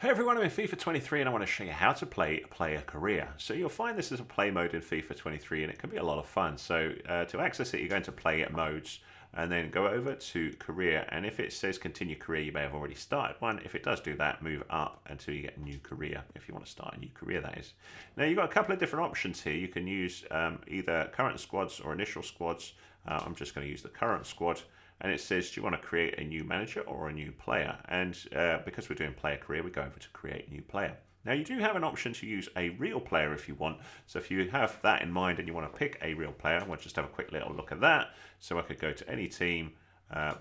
Hey everyone, I'm in FIFA 23 and I want to show you how to play Player Career. So you'll find this is a play mode in FIFA 23 and it can be a lot of fun. So to access it, you're going to play modes and then go over to career. And if it says continue career, you may have already started one. If it does do that, move up until you get a new career, if you want to start a new career, that is. Now you've got a couple of different options here. You can use either current squads or initial squads. I'm just going to use the current squad. And it says, do you want to create a new manager or a new player? And because we're doing player career, we go over to create new player. Now you do have an option to use a real player if you want. So if you have that in mind and you want to pick a real player, we'll just have a quick little look at that. So I could go to any team,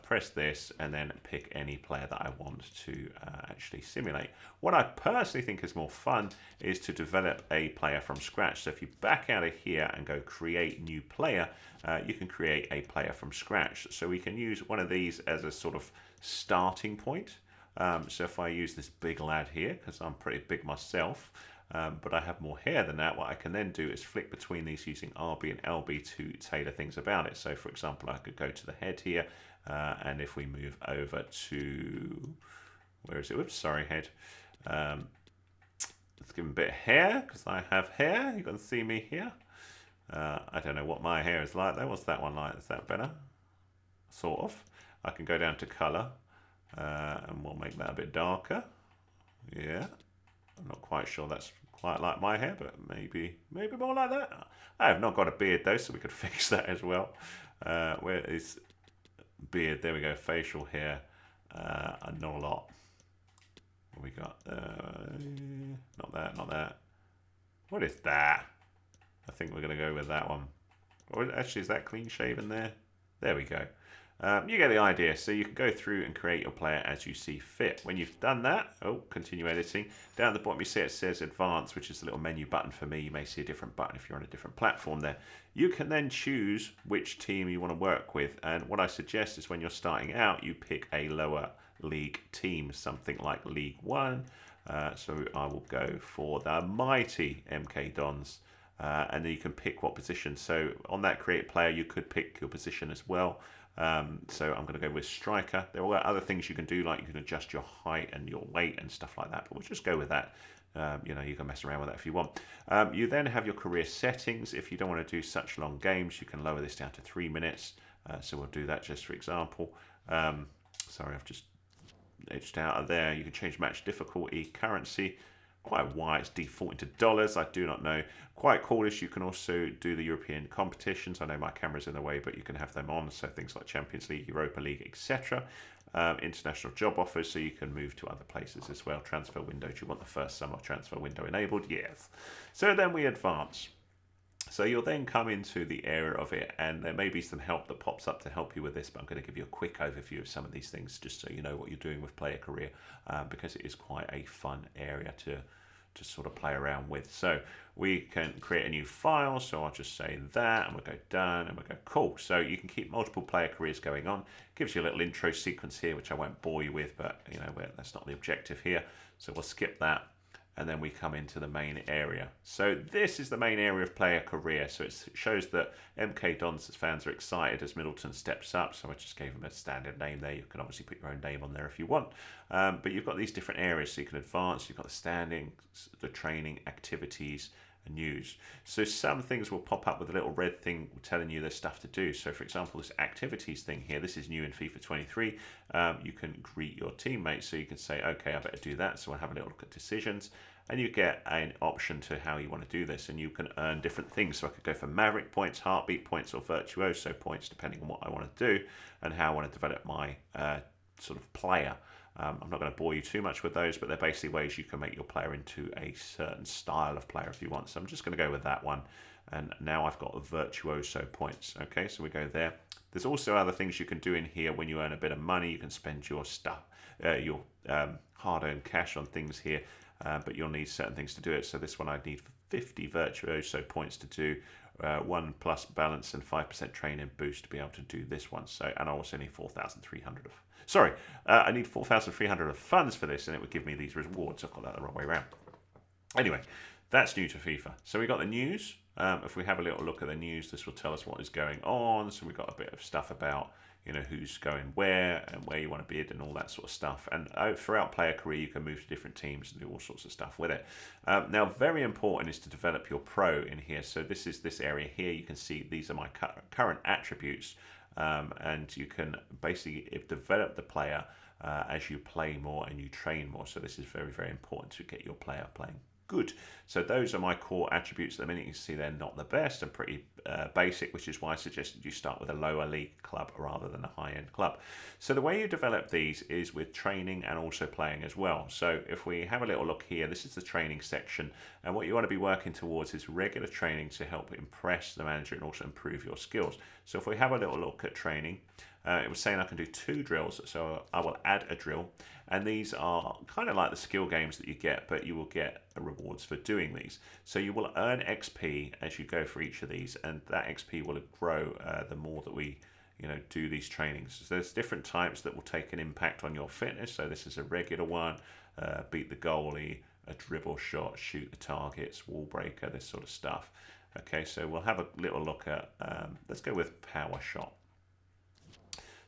press this, and then pick any player that I want to actually simulate. What I personally think is more fun is to develop a player from scratch. So if you back out of here and go create new player, you can create a player from scratch. So we can use one of these as a sort of starting point. So if I use this big lad here, because I'm pretty big myself, but I have more hair than that, what I can then do is flick between these using RB and LB to tailor things about it. So for example, I could go to the head here, and if we move over to, where is it? Whoops, sorry, head. Let's give him a bit of hair, because I have hair. You can see me here. I don't know what my hair is like though. What's that one like? Is that better? Sort of. I can go down to colour, and we'll make that a bit darker. Yeah. I'm not quite sure that's quite like my hair, but maybe more like that. I have not got a beard though, so we could fix that as well. Where is beard? There we go. Facial hair. Not a lot. What we got? Not that. What is that? I think we're going to go with that one. Or actually, is that clean shaven there? There we go. You get the idea. So you can go through and create your player as you see fit. When you've done that, continue editing. Down at the bottom you see it says advanced, which is a little menu button for me. You may see a different button if you're on a different platform there. You can then choose which team you want to work with. And what I suggest is when you're starting out, you pick a lower league team, something like League One. So I will go for the mighty MK Dons. And then you can pick what position. So on that create player, you could pick your position as well. So I'm going to go with striker. There are other things you can do, like you can adjust your height and your weight and stuff like that, but we'll just go with that. You can mess around with that if you want. You then have your career settings. If you don't want to do such long games, you can lower this down to 3 minutes. So we'll do that just for example. Sorry, I've just edged out of there. You can change match difficulty, currency. Quite why it's defaulting to dollars, I do not know. Quite coolish, you can also do the European competitions. I know my camera's in the way, but you can have them on. So things like Champions League, Europa League, etc. International job offers, so you can move to other places as well. Transfer window, do you want the first summer transfer window enabled? Yes. So then we advance. So you'll then come into the area of it, and there may be some help that pops up to help you with this, but I'm going to give you a quick overview of some of these things just so you know what you're doing with player career, because it is quite a fun area to sort of play around with. So we can create a new file, so I'll just say that, and we'll go done, and we'll go cool. So you can keep multiple player careers going on. Gives you a little intro sequence here, which I won't bore you with, but that's not the objective here. So we'll skip that. And then we come into the main area. So this is the main area of player career. So it shows that MK Dons fans are excited as Middleton steps up. So I just gave him a standard name there. You can obviously put your own name on there if you want. But you've got these different areas. So you can advance. You've got the standing, the training, activities, and news. So some things will pop up with a little red thing telling you there's stuff to do. So for example, this activities thing here, this is new in FIFA 23. You can greet your teammates. So you can say, okay, I better do that. So we'll have a little look at decisions. And you get an option to how you want to do this, and you can earn different things. So I could go for Maverick points, Heartbeat points, or Virtuoso points, depending on what I want to do and how I want to develop my sort of player. I'm not going to bore you too much with those, but they're basically ways you can make your player into a certain style of player if you want. So I'm just going to go with that one. And now I've got Virtuoso points. Okay, so we go there. There's also other things you can do in here when you earn a bit of money. You can spend your stuff, your hard-earned cash on things here. But you'll need certain things to do it. So this one I need 50 Virtuoso points to do, 1 plus balance and 5% training boost to be able to do this one. So, and I also need 4,300 of, I need 4,300 of funds for this, and it would give me these rewards. I've got that the wrong way around. Anyway, that's new to FIFA. So we got the news. If we have a little look at the news, this will tell us what is going on. So we've got a bit of stuff about you know, who's going where and where you want to bid and all that sort of stuff. And throughout player career, you can move to different teams and do all sorts of stuff with it. Now, very important is to develop your pro in here. So this is this area here. You can see these are my current attributes, and you can basically develop the player as you play more and you train more. So this is very, very important to get your player playing good. So those are my core attributes. At the minute, you can see they're not the best and pretty basic, which is why I suggested you start with a lower league club rather than a high-end club. So the way you develop these is with training and also playing as well. So if we have a little look here, this is the training section, and what you want to be working towards is regular training to help impress the manager and also improve your skills. So if we have a little look at training, it was saying I can do 2 drills, so I will add a drill. And these are kind of like the skill games that you get, but you will get rewards for doing these. So you will earn XP as you go for each of these, and that XP will grow the more that we do these trainings. So there's different types that will take an impact on your fitness. So this is a regular one, beat the goalie, a dribble shot, shoot the targets, wall breaker, this sort of stuff. Okay, so we'll have a little look at, let's go with power shot.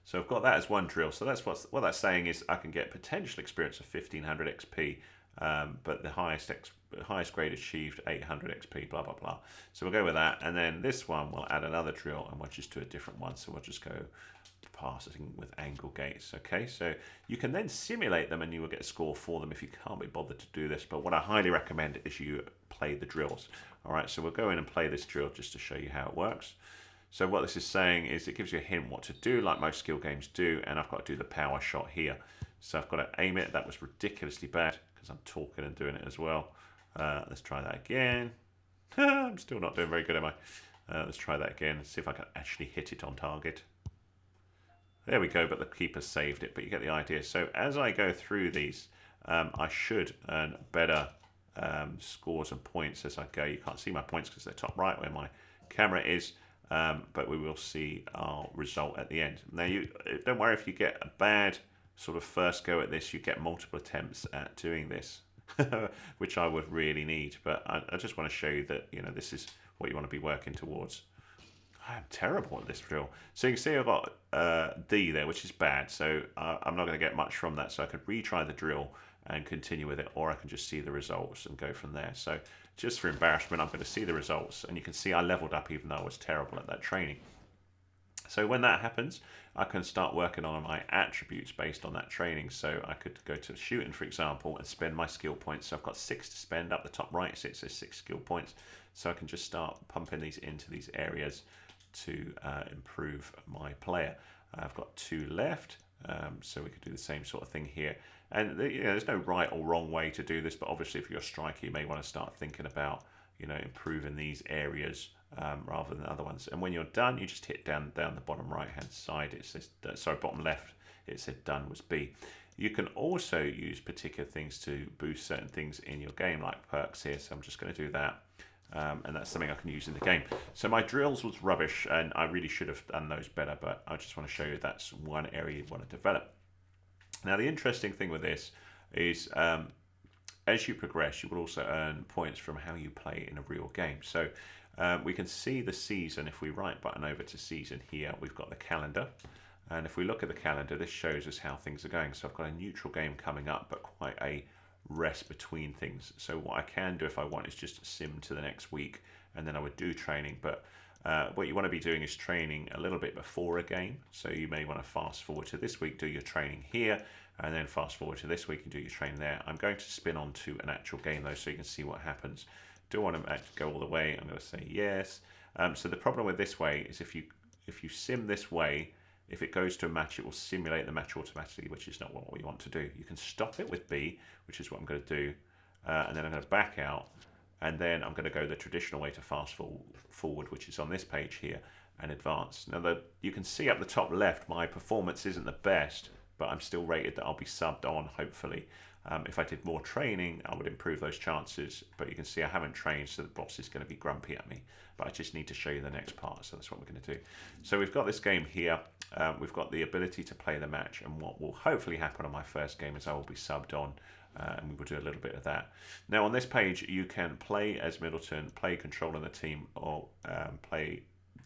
So I've got that as one drill. So that's what that's saying is I can get potential experience of 1500 XP, but the highest grade achieved 800 XP, blah, blah, blah. So we'll go with that. And then this one, we'll add another drill and we'll just do a different one. So we'll just go passing with angle gates. Okay, so you can then simulate them and you will get a score for them if you can't be bothered to do this. But what I highly recommend is you play the drills. All right, so we'll go in and play this drill just to show you how it works. So what this is saying is it gives you a hint what to do, like most skill games do, and I've got to do the power shot here. So I've got to aim it. That was ridiculously bad because I'm talking and doing it as well. Let's try that again. I'm still not doing very good, am I? Let's try that again and see if I can actually hit it on target. There we go, but the keeper saved it, but you get the idea. So as I go through these, I should earn better scores and points as I go. You can't see my points because they're top right where my camera is. But we will see our result at the end. Now, you don't worry if you get a bad sort of first go at this. You get multiple attempts at doing this, which I would really need. But I just want to show you that this is what you want to be working towards. I'm terrible at this drill. So you can see I've got D there, which is bad. So I'm not going to get much from that. So I could retry the drill and continue with it, or I can just see the results and go from there. So just for embarrassment, I'm going to see the results, and you can see I leveled up even though I was terrible at that training. So when that happens, I can start working on my attributes based on that training. So I could go to shooting, for example, and spend my skill points. So I've got 6 to spend up the top right. It says 6 skill points. So I can just start pumping these into these areas to improve my player. I've got 2 left. So we could do the same sort of thing here. And there's no right or wrong way to do this, but obviously if you're a striker, you may want to start thinking about improving these areas rather than other ones. And when you're done, you just hit down the bottom right hand side. It says bottom left. It said done was B. You can also use particular things to boost certain things in your game, like perks here. So I'm just going to do that. And that's something I can use in the game. So my drills was rubbish, and I really should have done those better, but I just want to show you that's one area you want to develop. Now, the interesting thing with this is as you progress, you will also earn points from how you play in a real game. So we can see the season. If we right button over to season here, we've got the calendar. And if we look at the calendar, this shows us how things are going. So I've got a neutral game coming up, but quite a rest between things. So what I can do if I want is just sim to the next week, and then I would do training. But what you want to be doing is training a little bit before a game. So you may want to fast forward to this week, do your training here, and then fast forward to this week and do your training there. I'm going to spin on to an actual game though, so you can see what happens. Do I want to go all the way? I'm going to say yes. So the problem with this way is if you sim this way, if it goes to a match, it will simulate the match automatically, which is not what we want to do. You can stop it with B, which is what I'm going to do, and then I'm going to back out, and then I'm going to go the traditional way to fast forward, which is on this page here, and advance. Now, you can see up the top left, my performance isn't the best, but I'm still rated that I'll be subbed on, hopefully. If I did more training, I would improve those chances, but you can see I haven't trained, so the boss is going to be grumpy at me. But I just need to show you the next part, so that's what we're going to do. So we've got this game here. We've got the ability to play the match, and what will hopefully happen on my first game is I will be subbed on, and we will do a little bit of that. Now on this page, you can play as Middleton, play controlling the team, or play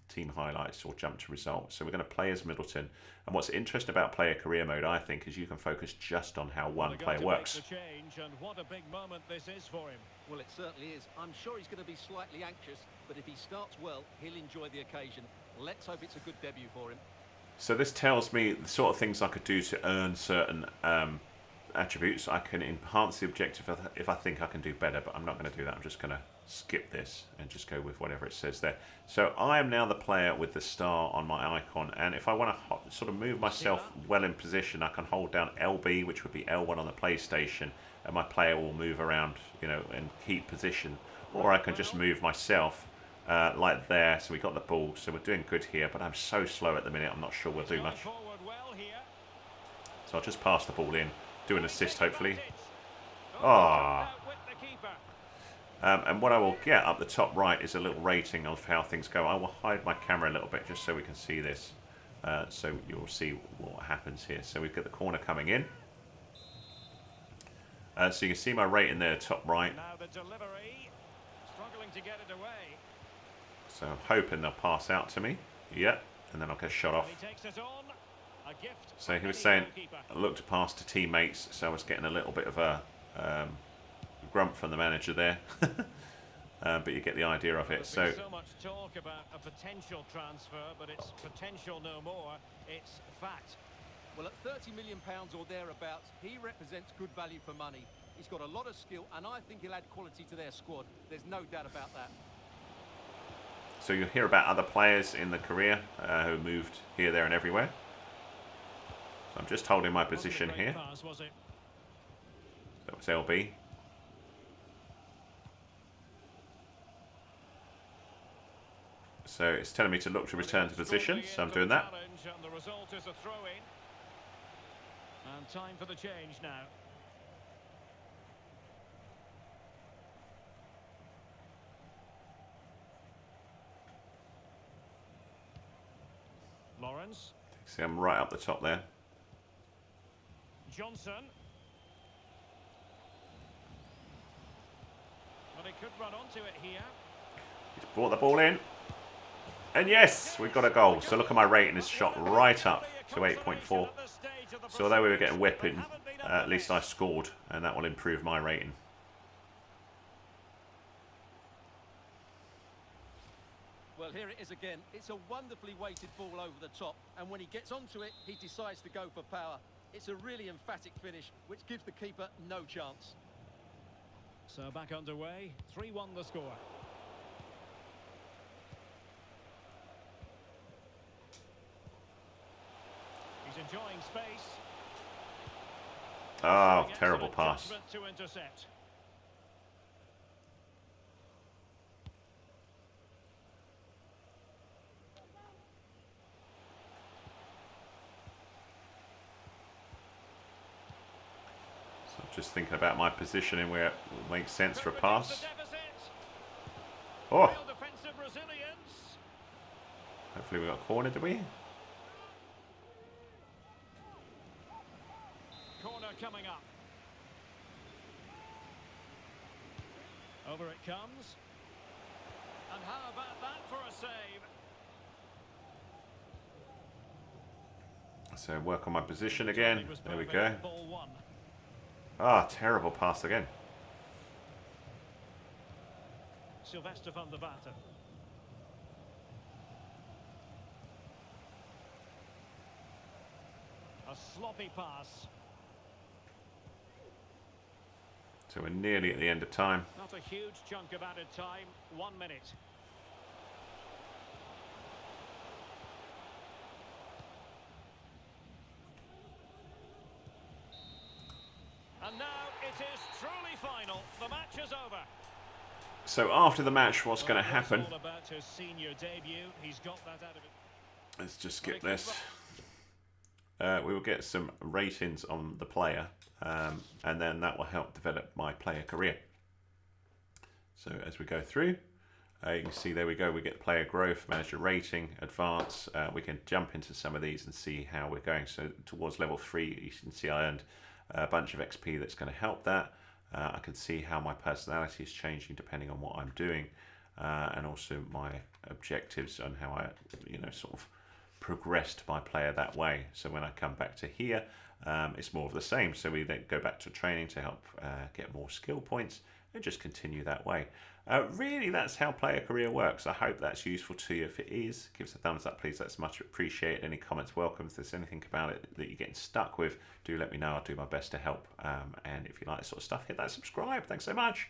team highlights, or jump to results. So we're going to play as Middleton. And what's interesting about player career mode, I think, is you can focus just on how one player works. Change, and what a big moment this is for him. Well, it certainly is. I'm sure he's going to be slightly anxious, but if he starts well, he'll enjoy the occasion. Let's hope it's a good debut for him. So this tells me the sort of things I could do to earn certain attributes. I can enhance the objective if I think I can do better, but I'm not going to do that. I'm just going to skip this and just go with whatever it says there. So I am now the player with the star on my icon, and if I want to sort of move myself well in position, I can hold down LB, which would be L1 on the PlayStation, and my player will move around, you know, and keep position. Or I can just move myself like there. So we got the ball, so we're doing good here, but I'm so slow at the minute, I'm not sure we'll do much. So I'll just pass the ball in, do an assist hopefully. Ah. And what I will get up the top right is a little rating of how things go. I will hide my camera a little bit just so we can see this. So you'll see what happens here. So we've got the corner coming in. So you can see my rating there, top right. Now the delivery, struggling to get it away. So I'm hoping they'll pass out to me. Yep. And then I'll get shot off. He takes it on. A gift. So he was saying, look to pass to teammates. So I was getting a little bit of a grunt from the manager there. But you get the idea of it. So much talk about a potential transfer, but it's potential no more. It's fact. Well, at £30 million or thereabouts, he represents good value for money. He's got a lot of skill, and I think he'll add quality to their squad. There's no doubt about that. So you'll hear about other players in the career who moved here, there and everywhere. So I'm just holding my position here. Pass, was it? That was LB. So it's telling me to look to return to position, so I'm doing that. And the result is a throw-in. And time for the change now. Lawrence. See, I'm right up the top there. Johnson. Well, he could run onto it here. He's brought the ball in. And yes, we've got a goal. So look at my rating is shot right up to 8.4. So although we were getting whipping, at least I scored, and that will improve my rating. Well, here it is again. It's a wonderfully weighted ball over the top, and when he gets onto it, he decides to go for power. It's a really emphatic finish, which gives the keeper no chance. So back underway, 3-1 the score. He's enjoying space. Oh, terrible pass. To intercept. So I'm just thinking about my positioning where it will make sense for a pass. Oh! Hopefully we got a corner, did we? Corner coming up. Over it comes. And how about that for a save? So work on my position again. There we go. Ball one. Ah, terrible pass again. Sylvester van der Vaart. A sloppy pass. So we're nearly at the end of time. Not a huge chunk of added time. 1 minute. And now it is truly final. The match is over. So after the match, what's going to happen? All about his senior debut. He's got that out of it. Let's just skip this. We will get some ratings on the player, and then that will help develop my player career. So as we go through, you can see there we go. We get player growth, manager rating, advance. We can jump into some of these and see how we're going. So towards level 3, you can see I earned a bunch of XP that's going to help that. I can see how my personality is changing depending on what I'm doing. and also my objectives on how I, sort of progressed my player that way. So when I come back to here, it's more of the same. So we then go back to training to help get more skill points and just continue that way. Really, that's how player career works. I hope that's useful to you. If it is, give us a thumbs up, please. That's much appreciated. Any comments welcome. If there's anything about it that you're getting stuck with, do let me know. I'll do my best to help. And if you like this sort of stuff, hit that subscribe. Thanks so much.